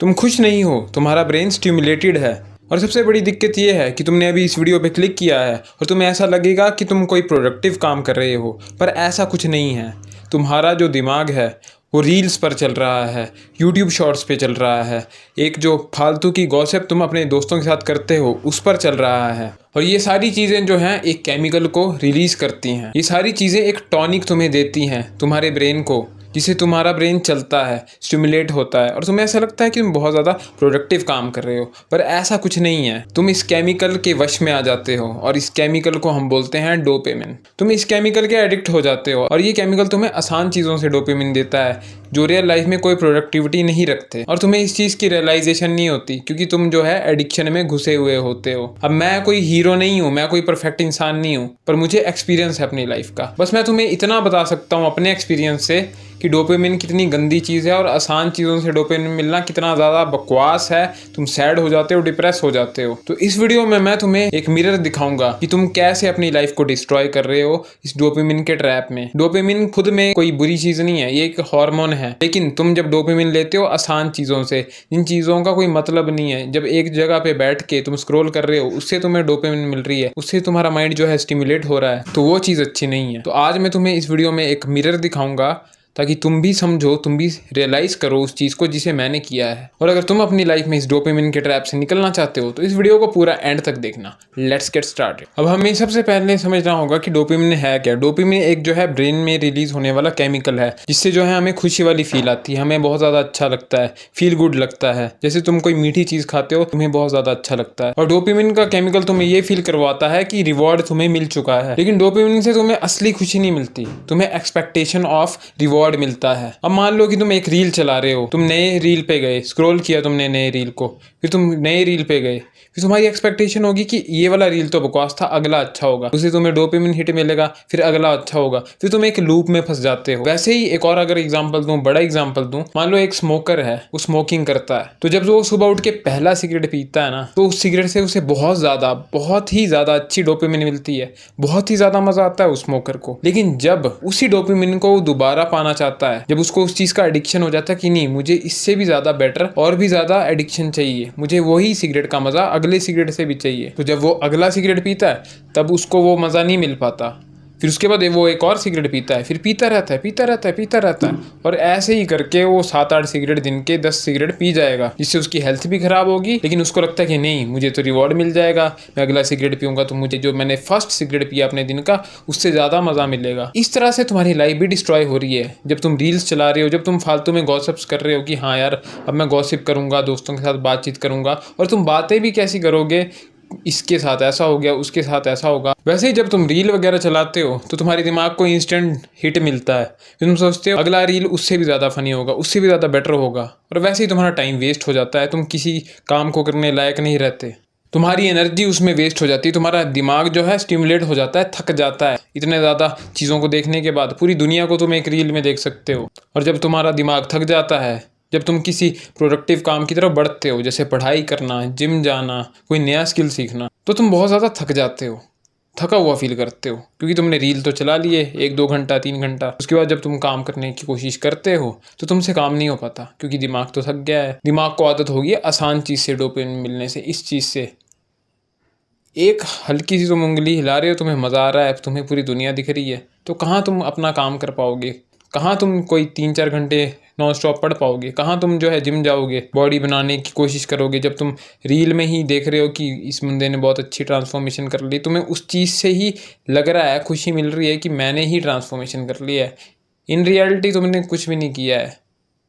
तुम खुश नहीं हो, तुम्हारा ब्रेन स्टिमुलेटेड है। और सबसे बड़ी दिक्कत ये है कि तुमने अभी इस वीडियो पे क्लिक किया है और तुम्हें ऐसा लगेगा कि तुम कोई प्रोडक्टिव काम कर रहे हो, पर ऐसा कुछ नहीं है। तुम्हारा जो दिमाग है वो रील्स पर चल रहा है, यूट्यूब शॉर्ट्स पे चल रहा है, एक जो फालतू की गॉसिप तुम अपने दोस्तों के साथ करते हो उस पर चल रहा है। और ये सारी चीज़ें जो हैं एक केमिकल को रिलीज़ करती हैं। ये सारी चीज़ें एक टॉनिक तुम्हें देती हैं तुम्हारे ब्रेन को, जिससे तुम्हारा ब्रेन चलता है, स्टिमुलेट होता है और तुम्हें ऐसा लगता है कि तुम बहुत ज़्यादा प्रोडक्टिव काम कर रहे हो, पर ऐसा कुछ नहीं है। तुम इस केमिकल के वश में आ जाते हो और इस केमिकल को हम बोलते हैं डोपामिन। तुम इस केमिकल के एडिक्ट हो जाते हो और ये केमिकल तुम्हें आसान चीज़ों से डोपामिन देता है जो रियल लाइफ में कोई प्रोडक्टिविटी नहीं रखते, और तुम्हें इस चीज़ की रियलाइजेशन नहीं होती क्योंकि तुम जो है एडिक्शन में घुसे हुए होते हो। अब मैं कोई हीरो नहीं हूँ, मैं कोई परफेक्ट इंसान नहीं हूँ, पर मुझे एक्सपीरियंस है अपनी लाइफ का। बस मैं तुम्हें इतना बता सकता हूँ अपने एक्सपीरियंस से कि डोपामिन कितनी गंदी चीज़ है और आसान चीज़ों से डोपामिन मिलना कितना ज़्यादा बकवास है। तुम सैड हो जाते हो, डिप्रेस हो जाते हो। तो इस वीडियो में मैं तुम्हें एक मिरर दिखाऊंगा कि तुम कैसे अपनी लाइफ को डिस्ट्रॉय कर रहे हो इस डोपामिन के ट्रैप में। डोपामिन खुद में कोई बुरी चीज़ नहीं है, ये एक हार्मोन है, लेकिन तुम जब डोपामिन लेते हो आसान चीज़ों से, जिन चीज़ों का कोई मतलब नहीं है, जब एक जगह पे बैठ के तुम स्क्रॉल कर रहे हो उससे तुम्हें डोपामिन मिल रही है, उससे तुम्हारा माइंड जो है स्टिमुलेट हो रहा है, तो वो चीज़ अच्छी नहीं है। तो आज मैं तुम्हें इस वीडियो में एक मिरर दिखाऊंगा ताकि तुम भी समझो, तुम भी रियलाइज़ करो उस चीज़ को जिसे मैंने किया है। और अगर तुम अपनी लाइफ में इस डोपामिन के ट्रैप से निकलना चाहते हो तो इस वीडियो को पूरा एंड तक देखना। Let's get started. अब हमें सबसे पहले समझना होगा कि डोपामिन है क्या। डोपामिन एक जो है ब्रेन में रिलीज होने वाला केमिकल है, जिससे जो है हमें खुशी वाली फील आती है, हमें बहुत ज़्यादा अच्छा लगता है, फील गुड लगता है। जैसे तुम कोई मीठी चीज़ खाते हो, तुम्हें बहुत ज़्यादा अच्छा लगता है। और डोपामिन का केमिकल तुम्हें ये फील करवाता है कि रिवॉर्ड तुम्हें मिल चुका है, लेकिन डोपामिन से तुम्हें असली खुशी नहीं मिलती, तुम्हें एक्सपेक्टेशन ऑफ रिवॉर्ड मिलता है। अब मान लो कि तुम एक रील चला रहे हो, तुम नए रील पे गए, स्क्रॉल किया तुमने नए रील को, फिर तुम नए रील पे गए, फिर तुम्हारी एक्सपेक्टेशन होगी कि ये वाला रील तो बकवास था, अगला अच्छा होगा, उससे तुम्हें डोपामिन हिट मिलेगा, फिर अगला अच्छा होगा, फिर तुम एक लूप में फंस जाते हो। वैसे ही एक और अगर एग्जांपल दूं, बड़ा एग्जांपल दूं, मान लो एक स्मोकर है, वो स्मोकिंग करता है, तो जब वो सुबह उठ के पहला सिगरेट पीता है ना, तो उस सिगरेट से उसे बहुत ही ज्यादा अच्छी डोपामिन मिलती है, बहुत ही ज्यादा मजा आता है उस स्मोकर को। लेकिन जब उसी डोपामिन को वो दोबारा पाना चाहता है, जब उसको उस चीज का एडिक्शन हो जाता है कि नहीं, मुझे इससे भी ज्यादा बेटर और भी ज्यादा एडिक्शन चाहिए, मुझे वही सिगरेट का मजा अगले सिगरेट से भी चाहिए, तो जब वो अगला सिगरेट पीता है तब उसको वो मजा नहीं मिल पाता। फिर उसके बाद वो एक और सिगरेट पीता है, फिर पीता रहता है, पीता रहता है, पीता रहता है, और ऐसे ही करके वो 7-8 सिगरेट, दिन के 10 सिगरेट पी जाएगा, जिससे उसकी हेल्थ भी खराब होगी। लेकिन उसको लगता है कि नहीं, मुझे तो रिवॉर्ड मिल जाएगा, मैं अगला सिगरेट पीऊंगा तो मुझे जो मैंने फर्स्ट सिगरेट पिया अपने दिन का उससे ज़्यादा मज़ा मिलेगा। इस तरह से तुम्हारी लाइफ भी डिस्ट्रॉय हो रही है। जब तुम रील्स चला रहे हो, जब तुम फालतू में गॉसिप्स कर रहे हो कि हाँ यार अब मैं गॉसिप करूंगा, दोस्तों के साथ बातचीत करूंगा, और तुम बातें भी कैसी करोगे, इसके साथ ऐसा हो गया, उसके साथ ऐसा होगा। वैसे ही जब तुम रील वगैरह चलाते हो तो तुम्हारे दिमाग को इंस्टेंट हिट मिलता है, फिर तुम सोचते हो अगला रील उससे भी ज़्यादा फनी होगा, उससे भी ज़्यादा बेटर होगा, और वैसे ही तुम्हारा टाइम वेस्ट हो जाता है, तुम किसी काम को करने लायक नहीं रहते, तुम्हारी एनर्जी उसमें वेस्ट हो जाती है, तुम्हारा दिमाग जो है स्टिमुलेट हो जाता है, थक जाता है। इतने ज़्यादा चीज़ों को देखने के बाद पूरी दुनिया को तुम एक रील में देख सकते हो, और जब तुम्हारा दिमाग थक जाता है, जब तुम किसी प्रोडक्टिव काम की तरफ बढ़ते हो, जैसे पढ़ाई करना, जिम जाना, कोई नया स्किल सीखना, तो तुम बहुत ज़्यादा थक जाते हो, थका हुआ फील करते हो, क्योंकि तुमने रील तो चला लिए 1-2 घंटा, 3 घंटा। उसके बाद जब तुम काम करने की कोशिश करते हो तो तुमसे काम नहीं हो पाता, क्योंकि दिमाग तो थक गया है। दिमाग को आदत हो गई है आसान चीज़ से डोपामिन मिलने से, इस चीज़ से। एक हल्की सी तुम उंगली हिला रहे हो, तुम्हें मज़ा आ रहा है, तुम्हें पूरी दुनिया दिख रही है, तो कहाँ तुम अपना काम कर पाओगे, कहाँ तुम कोई 3-4 घंटे नॉन स्टॉप पढ़ पाओगे, कहाँ तुम जो है जिम जाओगे, बॉडी बनाने की कोशिश करोगे, जब तुम रील में ही देख रहे हो कि इस बंदे ने बहुत अच्छी ट्रांसफॉर्मेशन कर ली, तुम्हें उस चीज़ से ही लग रहा है, खुशी मिल रही है कि मैंने ही ट्रांसफॉर्मेशन कर लिया है। इन रियलिटी तुमने कुछ भी नहीं किया है,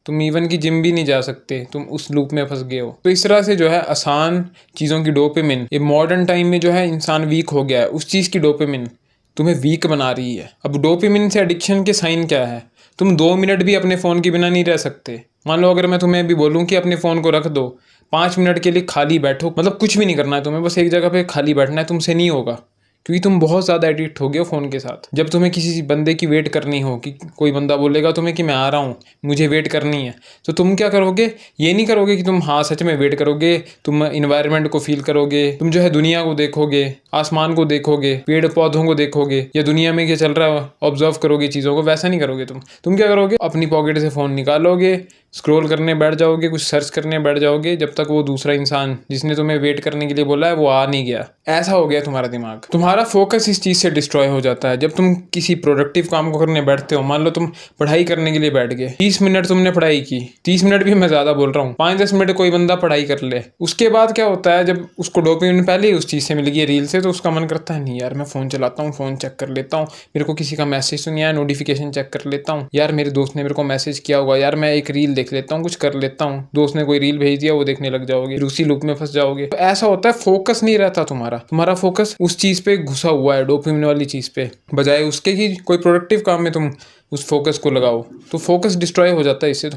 तुम इवन की जिम भी नहीं जा सकते, तुम उस लूप में फंस गए हो। तो इस तरह से जो है आसान चीज़ों की डोपामिन, ये मॉडर्न टाइम में जो है इंसान वीक हो गया है, उस चीज़ की डोपामिन तुम्हें वीक बना रही है। अब डोपामिन से एडिक्शन के साइन क्या है, तुम 2 मिनट भी अपने फ़ोन के बिना नहीं रह सकते। मान लो अगर मैं तुम्हें अभी बोलूँ कि अपने फ़ोन को रख दो, 5 मिनट के लिए खाली बैठो, मतलब कुछ भी नहीं करना है तुम्हें, बस एक जगह पे खाली बैठना है, तुमसे नहीं होगा, क्योंकि तुम बहुत ज़्यादा एडिक्ट हो गए हो फ़ोन के साथ। जब तुम्हें किसी बंदे की वेट करनी हो, कि कोई बंदा बोलेगा तुम्हें कि मैं आ रहा हूँ, मुझे वेट करनी है, तो तुम क्या करोगे, ये नहीं करोगे कि तुम हाँ सच में वेट करोगे, तुम इन्वायरमेंट को फील करोगे, तुम जो है दुनिया को देखोगे, आसमान को देखोगे, पेड़ पौधों को देखोगे, या दुनिया में क्या चल रहा है ऑब्जर्व करोगे चीज़ों को। वैसा नहीं करोगे तुम क्या करोगे, अपनी पॉकेट से फ़ोन निकालोगे, स्क्रॉल करने बैठ जाओगे, कुछ सर्च करने बैठ जाओगे, जब तक वो दूसरा इंसान जिसने तुम्हें वेट करने के लिए बोला है वो आ नहीं गया। ऐसा हो गया तुम्हारा दिमाग। तुम्हारा फोकस इस चीज़ से डिस्ट्रॉय हो जाता है। जब तुम किसी प्रोडक्टिव काम को करने बैठते हो, मान लो तुम पढ़ाई करने के लिए बैठ गए, 30 मिनट तुमने पढ़ाई की, 30 मिनट भी मैं ज़्यादा बोल रहा हूँ, 5-10 मिनट कोई बंदा पढ़ाई कर ले, उसके बाद क्या होता है, जब उसको डोपामिन पहले ही उस चीज़ से मिल गई रील से, तो उसका मन करता है नहीं यार मैं फ़ोन चलाता हूँ, फ़ोन चेक कर लेता हूँ, मेरे को किसी का मैसेज तो नहीं आया, नोटिफिकेशन चेक कर लेता हूँ, यार मेरे दोस्त ने मेरे को मैसेज किया होगा, यार मैं एक रील देख लेता हूँ, कुछ कर लेता हूँ, दोस्त ने कोई रील भेज दिया वो देखने लग जाओगे, उसी लूप में फंस जाओगे। तो ऐसा होता है, फोकस नहीं रहता तुम्हारा फोकस उस चीज़ पे घुसा हुआ है, डोपामिन वाली चीज़ पे, बजाय उसके कि कोई प्रोडक्टिव काम में तुम उस फोकस को लगाओ। तो फोकस डिस्ट्रॉय हो जाता है इससे,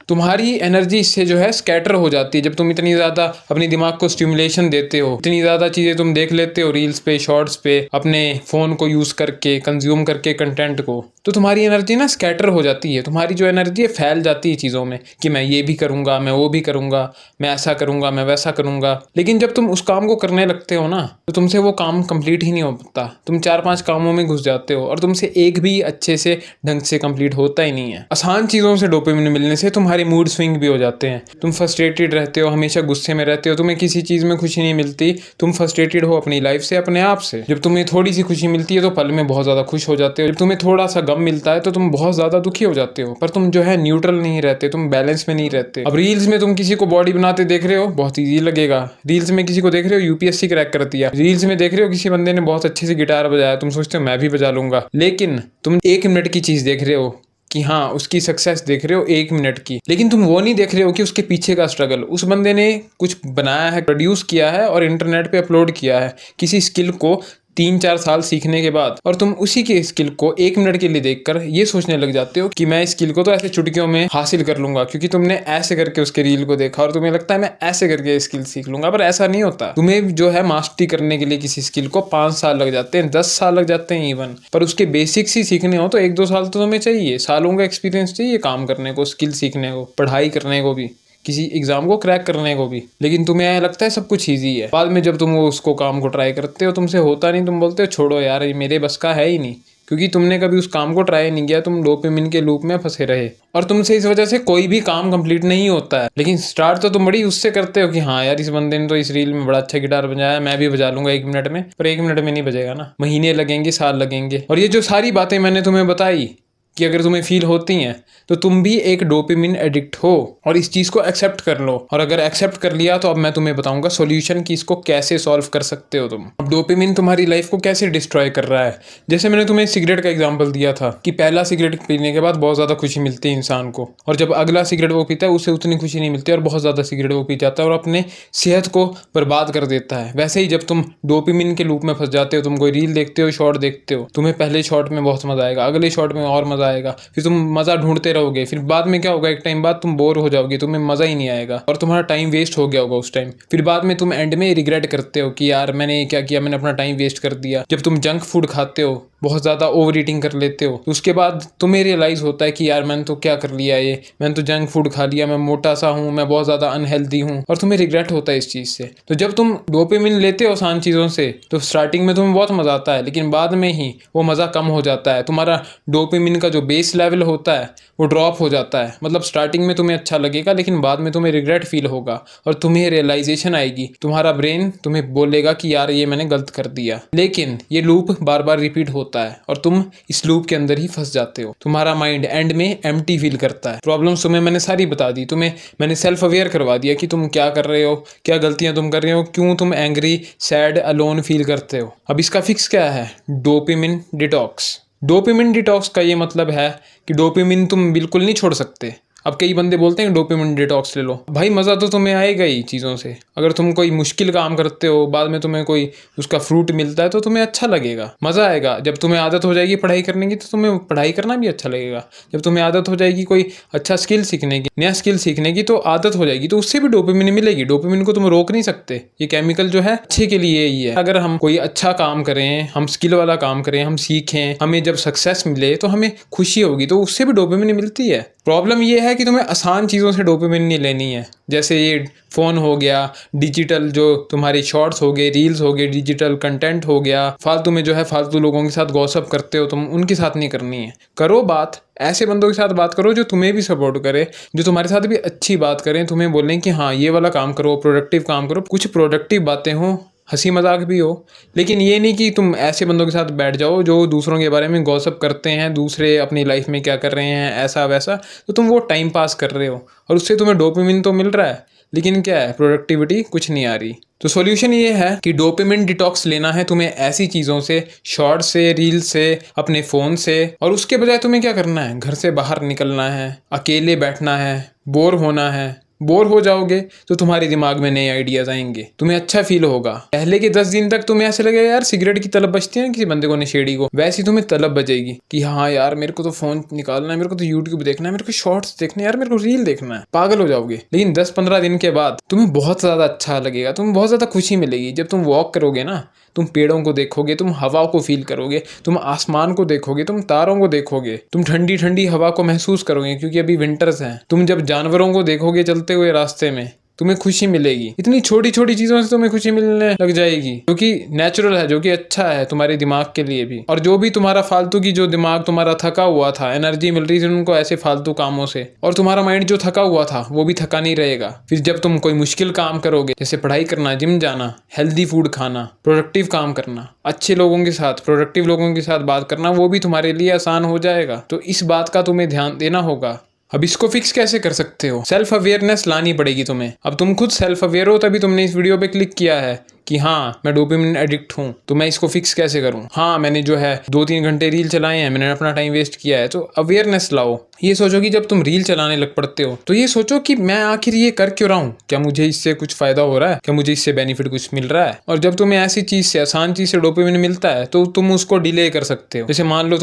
तुम्हारी एनर्जी इससे जो है स्कैटर हो जाती है। जब तुम इतनी ज़्यादा अपने दिमाग को स्टिमुलेशन देते हो, इतनी ज़्यादा चीज़ें तुम देख लेते हो रील्स पे, शॉर्ट्स पे, अपने फ़ोन को यूज़ करके, कंज्यूम करके कंटेंट को, तो तुम्हारी एनर्जी ना स्कैटर हो जाती है। तुम्हारी जो एनर्जी है फैल जाती है चीज़ों में कि मैं ये भी करूँगा, मैं वो भी करूँगा, मैं ऐसा करूँगा, मैं वैसा करूँगा। लेकिन जब तुम उस काम को करने लगते हो ना, तो तुमसे वो काम कंप्लीट ही नहीं हो पाता। तुम 4-5 कामों में घुस जाते हो और तुमसे एक भी अच्छे से ढंग से कंप्लीट होता ही नहीं है। आसान चीज़ों से डोपामिन मिलने से तुम्हारे मूड स्विंग भी हो जाते हैं। तुम फ्रस्ट्रेटेड रहते हो, हमेशा गुस्से में रहते हो, तुम्हें किसी चीज़ में खुशी नहीं मिलती, तुम फ्रस्ट्रेटेड हो अपनी लाइफ से, अपने आप से। जब तुम्हें थोड़ी सी खुशी मिलती है तो पल में बहुत ज़्यादा खुश हो जाते हो, जब तुम्हें थोड़ा सा गम मिलता है तो तुम बहुत ज़्यादा दुखी हो जाते हो। पर तुम जो है न्यूट्रल नहीं रहते, तुम बैलेंस में नहीं रहते। अब रील्स में तुम किसी को बॉडी बनाते देख रहे हो, बहुत ईजी लगेगा। रील्स में किसी को देख रहे हो यूपीएससी क्रैक कर दिया, रील्स में देख रहे हो किसी बंदे ने बहुत अच्छे से गिटार बजाया, तुम सोचते हो मैं भी बजा लूंगा। लेकिन तुम 1 मिनट की चीज़ देख रहे हो कि हाँ उसकी सक्सेस देख रहे हो 1 मिनट की, लेकिन तुम वो नहीं देख रहे हो कि उसके पीछे का स्ट्रगल, उस बंदे ने कुछ बनाया है, प्रोड्यूस किया है और इंटरनेट पे अपलोड किया है किसी स्किल को 3-4 साल सीखने के बाद, और तुम उसी के स्किल को 1 मिनट के लिए देखकर ये सोचने लग जाते हो कि मैं इस स्किल को तो ऐसे चुटकियों में हासिल कर लूंगा, क्योंकि तुमने ऐसे करके उसके रील को देखा और तुम्हें लगता है मैं ऐसे करके स्किल सीख लूंगा। पर ऐसा नहीं होता। तुम्हें जो है मास्टरी करने के लिए किसी स्किल को 5 साल लग जाते हैं, 10 साल लग जाते हैं इवन। पर उसके बेसिक्स ही सीखने हो तो 1-2 साल तो तुम्हें चाहिए, सालों का एक्सपीरियंस चाहिए काम करने को, स्किल सीखने को, पढ़ाई करने को भी, किसी एग्जाम को क्रैक करने को भी। लेकिन तुम्हें ऐसा लगता है सब कुछ ईजी है। बाद में जब तुम वो उसको काम को ट्राई करते हो, तुमसे होता नहीं, तुम बोलते हो छोड़ो यार ये मेरे बस का है ही नहीं, क्योंकि तुमने कभी उस काम को ट्राई नहीं किया, तुम डोपामिन के लूप में फंसे रहे और तुमसे इस वजह से कोई भी काम कंप्लीट नहीं होता है। लेकिन स्टार्ट तो तुम बड़ी उससे करते हो कि हाँ यार इस बंदे ने तो इस रील में बड़ा अच्छा गिटार बजाया, मैं भी बजा लूंगा 1 मिनट में। पर 1 मिनट में नहीं बजेगा ना, महीने लगेंगे, साल लगेंगे। और ये जो सारी बातें मैंने तुम्हें बताई कि अगर तुम्हें फील होती हैं तो तुम भी एक डोपामिन एडिक्ट हो, और इस चीज़ को एक्सेप्ट कर लो। और अगर एक्सेप्ट कर लिया तो अब मैं तुम्हें बताऊंगा सॉल्यूशन कि इसको कैसे सॉल्व कर सकते हो तुम। अब डोपामिन तुम्हारी लाइफ को कैसे डिस्ट्रॉय कर रहा है, जैसे मैंने तुम्हें सिगरेट का एग्जांपल दिया था कि पहला सिगरेट पीने के बाद बहुत ज़्यादा खुशी मिलती है इंसान को, और जब अगला सिगरेट वो पीता है उसे उतनी खुशी नहीं मिलती और बहुत ज़्यादा सिगरेट वो पी जाता है और अपने सेहत को बर्बाद कर देता है। वैसे ही जब तुम डोपामिन के लूप में फंस जाते हो, तुम कोई रील देखते हो, शॉर्ट देखते हो, तुम्हें पहले शॉर्ट में बहुत मज़ा आएगा, अगले शॉर्ट में और मज़ा आएगा, फिर तुम मज़ा ढूंढते रहोगे, फिर बाद में क्या होगा, एक टाइम बाद तुम बोर हो जाओगे, तुम्हें मज़ा ही नहीं आएगा और तुम्हारा टाइम वेस्ट हो गया होगा उस टाइम। फिर बाद में तुम एंड में रिग्रेट करते हो कि यार मैंने ये क्या किया, मैंने अपना टाइम वेस्ट कर दिया। जब तुम जंक फूड खाते हो, बहुत ज़्यादा ओवर ईटिंग कर लेते हो, तो उसके बाद तुम्हें रियलाइज़ होता है कि यार मैंने तो क्या कर लिया, ये मैंने तो जंक फूड खा लिया, मैं मोटा सा हूँ, मैं बहुत ज़्यादा अनहेल्दी हूँ, और तुम्हें रिग्रेट होता है इस चीज़ से। तो जब तुम डोपामिन लेते हो आसान चीज़ों से, तो स्टार्टिंग में तुम्हें बहुत मज़ा आता है, लेकिन बाद में ही वो मज़ा कम हो जाता है। तुम्हारा डोपामिन का जो बेस लेवल होता है वो ड्रॉप हो जाता है। मतलब स्टार्टिंग में तुम्हें अच्छा लगेगा, लेकिन बाद में तुम्हें रिग्रेट फील होगा और तुम्हें रियलाइजेशन आएगी, तुम्हारा ब्रेन तुम्हें बोलेगा कि यार ये मैंने गलत कर दिया। लेकिन ये लूप बार बार रिपीट होता है और तुम इस लूप के अंदर ही फंस जाते हो। तुम्हारा माइंड एंड में एम्प्टी फील करता है। प्रॉब्लम्स तुम्हें मैंने सारी बता दी, तुम्हें मैंने सेल्फ अवेयर करवा दिया कि तुम क्या कर रहे हो, क्या गलतियां तुम कर रहे हो, क्यों तुम एंग्री, सैड, अलोन फील करते हो। अब इसका फिक्स क्या है? Dopamine detox. डोपामिन डिटॉक्स का ये मतलब है कि डोपामिन तुम बिल्कुल नहीं छोड़ सकते। अब कई बंदे बोलते हैं डोपामिन डिटॉक्स ले लो, भाई मज़ा तो तुम्हें आएगा ही चीज़ों से। अगर तुम कोई मुश्किल काम करते हो, बाद में तुम्हें कोई उसका फ्रूट मिलता है तो तुम्हें अच्छा लगेगा, मज़ा आएगा। जब तुम्हें आदत हो जाएगी पढ़ाई करने की तो तुम्हें पढ़ाई करना भी अच्छा लगेगा। जब तुम्हें आदत हो जाएगी कोई अच्छा स्किल सीखने की, नया स्किल सीखने की, तो आदत हो जाएगी, तो उससे भी डोपामिन मिलेगी। डोपामिन को तुम रोक नहीं सकते, ये केमिकल जो है अच्छे के लिए ही है। अगर हम कोई अच्छा काम करें, हम स्किल वाला काम करें, हम सीखें, हमें जब सक्सेस मिले तो हमें खुशी होगी, तो उससे भी डोपामिन मिलती है। प्रॉब्लम ये है है कि तुम्हें आसान चीज़ों से डोपामिन नहीं लेनी है, जैसे ये फ़ोन हो गया, डिजिटल जो तुम्हारे शॉर्ट्स हो गए, रील्स हो गए, डिजिटल कंटेंट हो गया, फालतू में जो है फालतू लोगों के साथ गॉसिप करते हो तुम, उनके साथ नहीं करनी है। करो बात, ऐसे बंदों के साथ बात करो जो तुम्हें भी सपोर्ट करे, जो तुम्हारे साथ भी अच्छी बात करें, तुम्हें बोलें कि हाँ ये वाला काम करो, प्रोडक्टिव काम करो, कुछ प्रोडक्टिव बातें हों, हंसी मजाक भी हो। लेकिन ये नहीं कि तुम ऐसे बंदों के साथ बैठ जाओ जो दूसरों के बारे में गॉसिप करते हैं, दूसरे अपनी लाइफ में क्या कर रहे हैं ऐसा वैसा, तो तुम वो टाइम पास कर रहे हो और उससे तुम्हें डोपामिन तो मिल रहा है, लेकिन क्या है, प्रोडक्टिविटी कुछ नहीं आ रही। तो सॉल्यूशन ये है कि डोपामिन डिटॉक्स लेना है तुम्हें ऐसी चीज़ों से, शॉर्ट से, रील से, अपने फ़ोन से, और उसके बजाय तुम्हें क्या करना है, घर से बाहर निकलना है, अकेले बैठना है, बोर होना है। बोर हो जाओगे तो तुम्हारे दिमाग में नए आइडियाज आएंगे, तुम्हें अच्छा फील होगा। पहले के 10 दिन तक तुम्हें ऐसे लगेगा यार सिगरेट की तलब बजती है ना किसी बंदे को, नशेड़ी को, वैसी तुम्हें तलब बजेगी कि हाँ यार मेरे को तो फोन निकालना है, मेरे को तो यूट्यूब देखना है, मेरे को शॉर्ट्स देखने हैं यार, मेरे को रील देखना है, पागल हो जाओगे। लेकिन 10-15 दिन के बाद तुम्हें बहुत ज़्यादा अच्छा लगेगा, तुम्हें बहुत ज़्यादा खुशी मिलेगी। जब तुम वॉक करोगे ना, तुम पेड़ों को देखोगे, तुम हवा को फील करोगे, तुम आसमान को देखोगे, तुम तारों को देखोगे, तुम ठंडी ठंडी हवा को महसूस करोगे क्योंकि अभी विंटर्स हैं। तुम जब जानवरों को देखोगे चलते हुए रास्ते में, तुम्हें खुशी मिलेगी। इतनी छोटी छोटी चीज़ों से तुम्हें खुशी मिलने लग जाएगी, जो कि नेचुरल है, जो कि अच्छा है तुम्हारे दिमाग के लिए भी। और जो भी तुम्हारा फालतू की, जो दिमाग तुम्हारा थका हुआ था, एनर्जी मिल रही थी उनको ऐसे फालतू कामों से, और तुम्हारा माइंड जो थका हुआ था वो भी थका नहीं रहेगा। फिर जब तुम कोई मुश्किल काम करोगे, जैसे पढ़ाई करना, जिम जाना, हेल्दी फूड खाना, प्रोडक्टिव काम करना, अच्छे लोगों के साथ, प्रोडक्टिव लोगों के साथ बात करना, वो भी तुम्हारे लिए आसान हो जाएगा। तो इस बात का तुम्हें ध्यान देना होगा। अब इसको फिक्स कैसे कर सकते हो? सेल्फ अवेयरनेस लानी पड़ेगी तुम्हें। अब तुम खुद सेल्फ अवेयर हो तभी तुमने इस वीडियो पे क्लिक किया है कि हाँ मैं डोपामिन एडिक्ट हूँ, तो मैं इसको फिक्स कैसे करूँ। हाँ मैंने जो है 2-3 घंटे रील चलाए हैं, मैंने अपना टाइम वेस्ट किया है, तो अवेयरनेस लाओ। ये सोचो कि जब तुम रील चलाने लग पड़ते हो तो ये सोचो कि मैं आखिर ये कर क्यों रहा हूँ, क्या मुझे इससे कुछ फायदा हो रहा है, क्या मुझे इससे बेनिफिट कुछ मिल रहा है। और जब तुम्हें ऐसी चीज से, आसान चीज से डोपामिन मिलता है तो तुम उसको डिले कर सकते हो। जैसे मान लो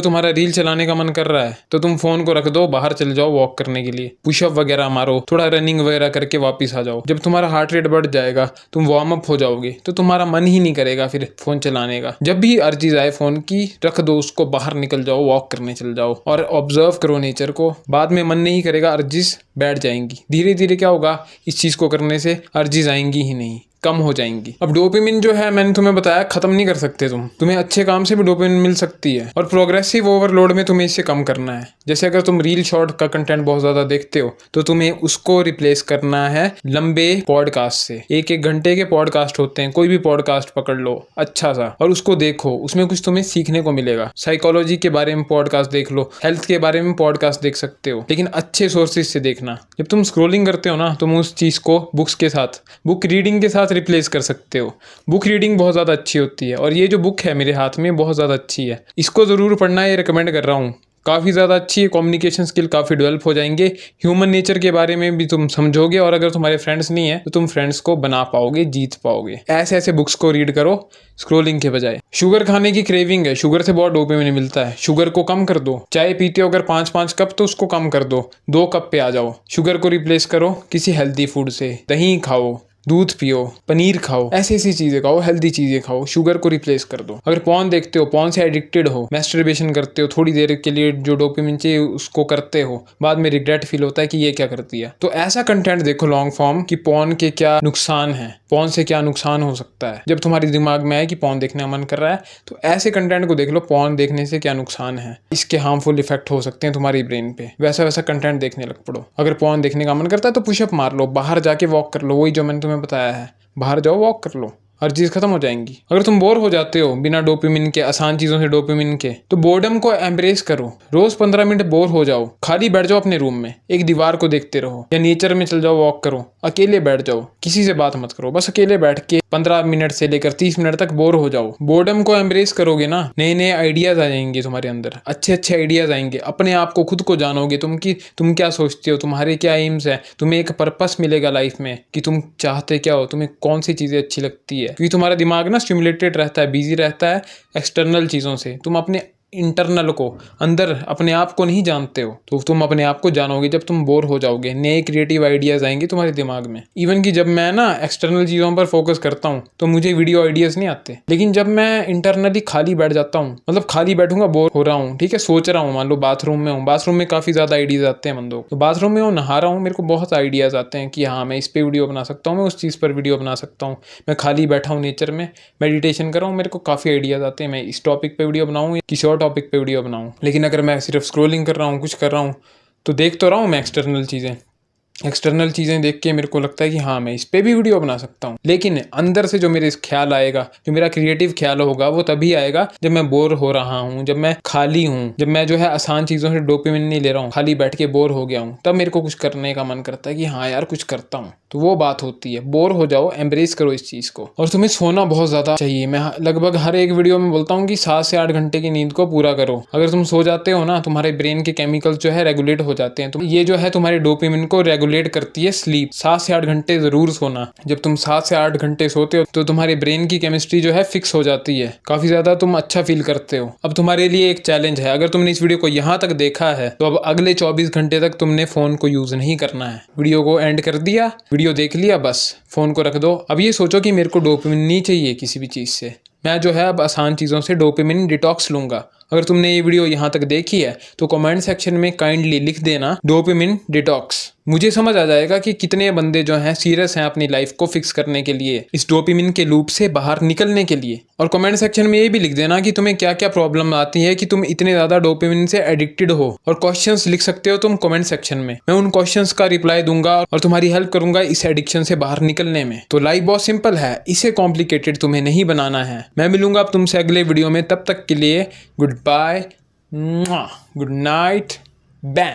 तुम्हारा रील चलाने का मन कर रहा है, तो तुम फोन को रख दो, बाहर चले जाओ वॉक करने के लिए, पुशअप वगैरह मारो, थोड़ा रनिंग वगैरह करके वापिस आ जाओ। जब तुम्हारा हार्ट रेट बढ़ जाएगा, तुम वार्म अप हो जाओगे, तो तुम्हारा मन ही नहीं करेगा फिर फोन चलाने का। जब भी अर्जीज आए फोन की, रख दो उसको, बाहर निकल जाओ, वॉक करने चल जाओ और ऑब्जर्व करो नेचर को। बाद में मन नहीं करेगा, अर्जीज बैठ जाएंगी। धीरे धीरे क्या होगा, इस चीज को करने से अर्जीज आएंगी ही नहीं, कम हो जाएंगी। अब डोपामिन जो है, मैंने तुम्हें बताया, खत्म नहीं कर सकते तुम्हें अच्छे काम से भी डोपामिन मिल सकती है, और प्रोग्रेसिव ओवरलोड में तुम्हें इससे कम करना है। जैसे अगर तुम रील शॉर्ट का कंटेंट बहुत ज्यादा देखते हो तो तुम्हें उसको रिप्लेस करना है लंबे पॉडकास्ट से। 1-1 घंटे के पॉडकास्ट होते हैं, कोई भी पॉडकास्ट पकड़ लो अच्छा सा और उसको देखो, उसमें कुछ तुम्हें सीखने को मिलेगा। साइकोलॉजी के बारे में पॉडकास्ट देख लो, हेल्थ के बारे में पॉडकास्ट देख सकते हो, लेकिन अच्छे सोर्सेज से देखना। जब तुम स्क्रोलिंग करते हो ना, तुम उस चीज को बुक्स के साथ, बुक रीडिंग के साथ रिप्लेस कर सकते हो। बुक रीडिंग बहुत ज़्यादा अच्छी होती है, और ये जो बुक है मेरे हाथ में बहुत ज़्यादा अच्छी है, इसको ज़रूर पढ़ना, ये रिकमेंड कर रहा हूँ। काफ़ी ज़्यादा अच्छी है, कम्युनिकेशन स्किल काफ़ी डेवलप हो जाएंगे, ह्यूमन नेचर के बारे में भी तुम समझोगे, और अगर तुम्हारे फ्रेंड्स नहीं है तो तुम फ्रेंड्स को बना पाओगे, जीत पाओगे। ऐसे ऐसे बुक्स को रीड करो स्क्रोलिंग के बजाय। शुगर खाने की क्रेविंग है, शुगर से बहुत डोपामिन मिलता है, शुगर को कम कर दो। चाय पीते हो अगर 5-5 कप, तो उसको कम कर दो, 2 कप पे आ जाओ। शुगर को रिप्लेस करो किसी हेल्दी फूड से, दही खाओ, दूध पियो, पनीर खाओ, ऐसी ऐसी चीजें खाओ, हेल्दी चीजें खाओ, शुगर को रिप्लेस कर दो। अगर पॉर्न देखते हो, पॉर्न से एडिक्टेड हो, मैस्टरबेशन करते हो, थोड़ी देर के लिए जो डोपामिन चाहिए उसको करते हो, बाद में रिग्रेट फील होता है कि ये क्या करती है, तो ऐसा कंटेंट देखो लॉन्ग फॉर्म कि पॉर्न के क्या नुकसान है, पॉर्न से क्या नुकसान हो सकता है। जब तुम्हारे दिमाग में आए कि पॉर्न देखने का मन कर रहा है, तो ऐसे कंटेंट को देख लो, पॉर्न देखने से क्या नुकसान है, इसके हार्मफुल इफेक्ट हो सकते हैं तुम्हारी ब्रेन पे, वैसा वैसा कंटेंट देखने लग पड़ो। अगर पॉर्न देखने का मन करता है तो पुशअप मार लो, बाहर जाके वॉक कर लो, वही जो मैंने तुम्हें बताया है, बाहर जाओ वॉक कर लो, हर चीज़ खत्म हो जाएंगी। अगर तुम बोर हो जाते हो बिना डोपामिन के, आसान चीज़ों से डोपामिन के, तो बोर्डम को एम्ब्रेस करो। रोज 15 मिनट बोर हो जाओ, खाली बैठ जाओ अपने रूम में, एक दीवार को देखते रहो, या नेचर में चल जाओ, वॉक करो, अकेले बैठ जाओ, किसी से बात मत करो, बस अकेले बैठ के 15 मिनट से लेकर 30 मिनट तक बोर हो जाओ। बोर्डम को एम्ब्रेस करोगे ना, नए नए आइडियाज आ जाएंगे तुम्हारे अंदर, अच्छे अच्छे आइडियाज आएंगे, अपने आप को, खुद को जानोगे तुम क्या सोचते हो, तुम्हारे क्या एम्स है, तुम्हें एक पर्पस मिलेगा लाइफ में कि तुम चाहते क्या हो, तुम्हें कौन सी चीज़ें अच्छी लगती है। क्योंकि तुम्हारा दिमाग ना स्टिमुलेटेड रहता है, बिजी रहता है एक्सटर्नल चीज़ों से, तुम अपने इंटरनल को, अंदर अपने आप को नहीं जानते हो, तो तुम अपने आप को जानोगे जब तुम बोर हो जाओगे, नए क्रिएटिव आइडियाज़ आएंगे तुम्हारे दिमाग में। इवन कि जब मैं ना एक्सटर्नल चीज़ों पर फोकस करता हूँ तो मुझे वीडियो आइडियाज़ नहीं आते, लेकिन जब मैं इंटरनली खाली बैठ जाता हूँ, मतलब खाली बैठूंगा, बोर हो रहा हूँ, ठीक है, सोच रहा हूँ, मान लो बाथरूम में हूँ, बाथरूम में काफ़ी ज़्यादा आइडियाज़ आते हैं बंदों को, तो बाथरूम में हूँ, नहा रहा हूँ, मेरे को बहुत आइडियाज़ आते हैं कि हाँ मैं इस पर वीडियो बना सकता हूँ, मैं उस चीज़ पर वीडियो बना सकता हूँ। मैं खाली बैठा हूँ नेचर में, मेडिटेशन कर रहा हूँ, मेरे को काफ़ी आइडियाज़ आते हैं, मैं इस टॉपिक पे वीडियो बनाऊँ, किसी और टॉपिक पे वीडियो बनाऊँ। लेकिन अगर मैं सिर्फ स्क्रॉलिंग कर रहा हूँ, कुछ कर रहा हूँ, तो देख तो रहा हूँ मैं एक्सटर्नल चीज़ें देख के मेरे को लगता है कि हाँ मैं इस पे भी वीडियो बना सकता हूँ, लेकिन अंदर से जो मेरे ख्याल आएगा, जो मेरा क्रिएटिव ख्याल होगा, वो तभी आएगा जब मैं बोर हो रहा हूँ, जब मैं खाली हूँ, जब मैं जो है आसान चीज़ों से डोपामिन नहीं ले रहा हूँ, खाली बैठ के बोर हो गया हूँ, तब मेरे को कुछ करने का मन करता है कि हाँ यार कुछ करता हूँ। तो वो बात होती है, बोर हो जाओ, एम्ब्रेस करो इस चीज़ को। और तुम्हें सोना बहुत ज़्यादा चाहिए। मैं लगभग हर एक वीडियो में बोलता हूँ कि 7 से 8 घंटे की नींद को पूरा करो। अगर तुम सो जाते हो ना, तुम्हारे ब्रेन के केमिकल्स जो है रेगुलेट हो जाते हैं, तो ये जो है तुम्हारे डोपामिन को रेगुलेट करती है स्लीप। 7 से 8 घंटे ज़रूर सोना। जब तुम 7 से 8 घंटे सोते हो तो तुम्हारे ब्रेन की केमिस्ट्री जो है फिक्स हो जाती है, काफ़ी ज़्यादा तुम अच्छा फील करते हो। अब तुम्हारे लिए एक चैलेंज है, अगर तुमने इस वीडियो को यहाँ तक देखा है तो अब अगले 24 घंटे तक तुमने फ़ोन को यूज़ नहीं करना है। वीडियो को एंड कर दिया, वीडियो देख लिया, बस फ़ोन को रख दो। अब ये सोचो कि मेरे को डोपामिन नहीं चाहिए किसी भी चीज़ से, मैं जो है अब आसान चीज़ों से डोपामिन डिटॉक्स लूँगा। अगर तुमने ये वीडियो यहाँ तक देखी है तो कमेंट सेक्शन में काइंडली लिख देना डोपामिन डिटॉक्स। मुझे समझ आ जाएगा कि कितने बंदे जो हैं सीरियस हैं अपनी लाइफ को फिक्स करने के लिए, इस डोपामिन के लूप से बाहर निकलने के लिए। और कमेंट सेक्शन में ये भी लिख देना कि तुम्हें क्या क्या प्रॉब्लम आती है कि तुम इतने ज़्यादा डोपामिन से एडिक्टेड हो, और क्वेश्चंस लिख सकते हो तुम कमेंट सेक्शन में। मैं उन क्वेश्चंस का रिप्लाई दूंगा और तुम्हारी हेल्प करूंगा इस एडिक्शन से बाहर निकलने में। तो लाइफ बहुत सिंपल है, इसे कॉम्प्लिकेटेड तुम्हें नहीं बनाना है। मैं मिलूंगा अब तुमसे अगले वीडियो में, तब तक के लिए good bye, good night, ban.